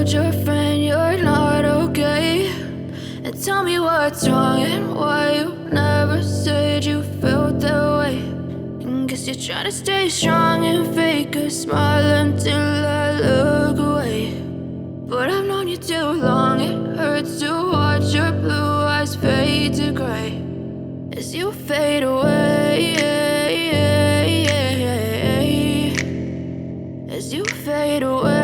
told your friend you're not okay? And tell me what's wrong and why you never said you felt that way. And guess you're trying to stay strong and fake a smile until I look away. But I've known you too long, it hurts to watch your blue eyes fade to gray as you fade away, as you fade away.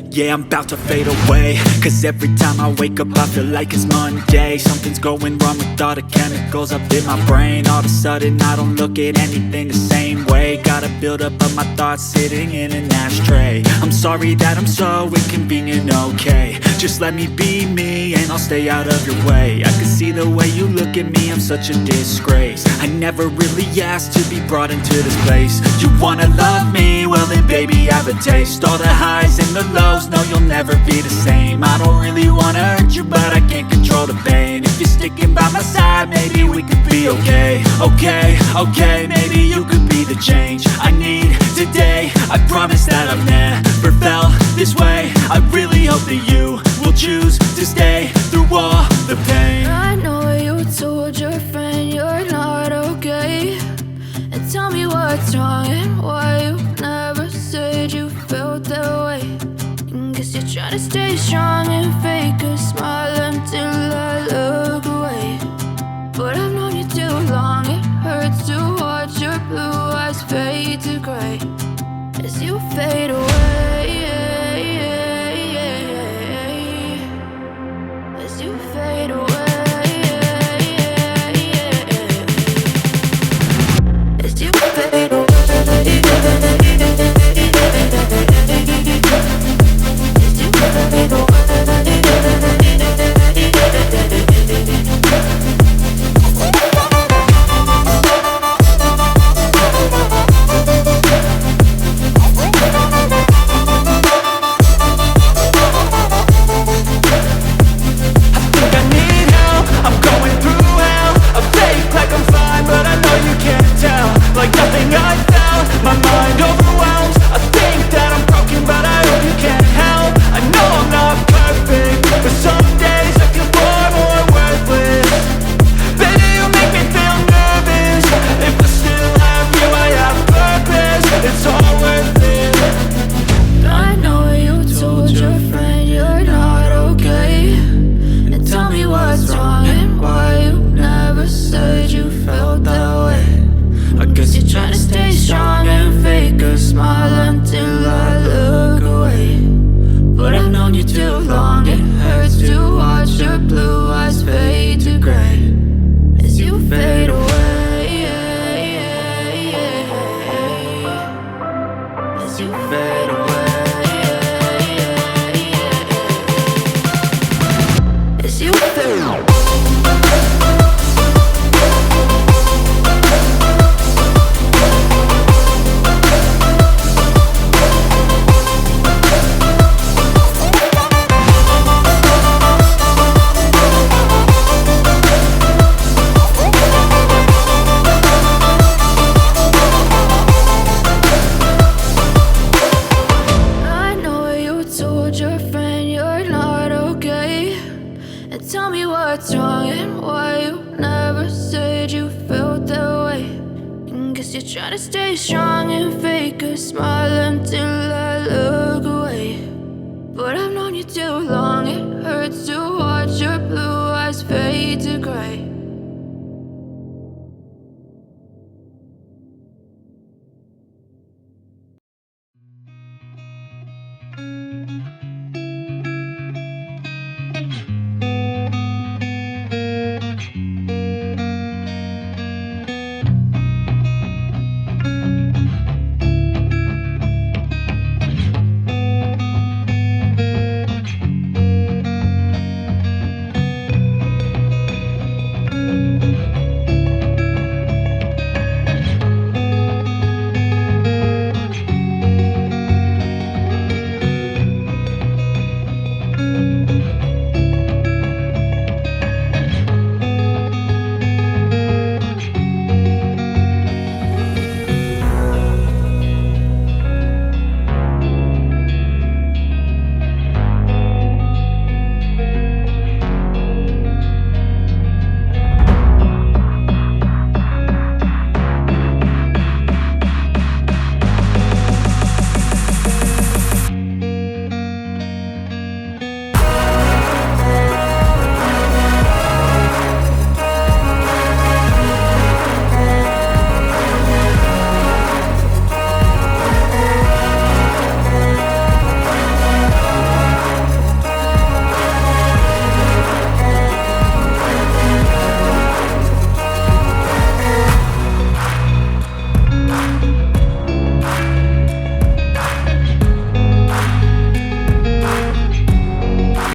Yeah, I'm about to fade away, cause every time I wake up I feel like it's Monday. Something's going wrong with all the chemicals up in my brain. All of a sudden I don't look at anything the same way. Got a build up of my thoughts sitting in an ashtray. I'm sorry that I'm so inconvenient, okay? Just let me be me and I'll stay out of your way. I can see the way you look at me, I'm such a disgrace. I never really asked to be brought into this place. You wanna love me? Well then baby have a taste. All the highs and the lows, no, you'll never be the same. I don't really wanna hurt you, but I can't control the pain. If you're sticking by my side, maybe we could be okay. Okay, maybe you could be the change I need today. I promise that I've never felt this way. I really hope that you will choose to stay through all the pain. I know you told your friend you're not okay. And tell me what's wrong and why you never said you felt that way. Guess you're trying to stay strong and fake a smile until I look away. But I've known you too long, it hurts to watch your blue eyes fade to gray as you fade away, as you fade away, as you fade away. Try to stay strong and fake a smile until I look away. But I've known you too long, it hurts to watch your blue eyes fade to gray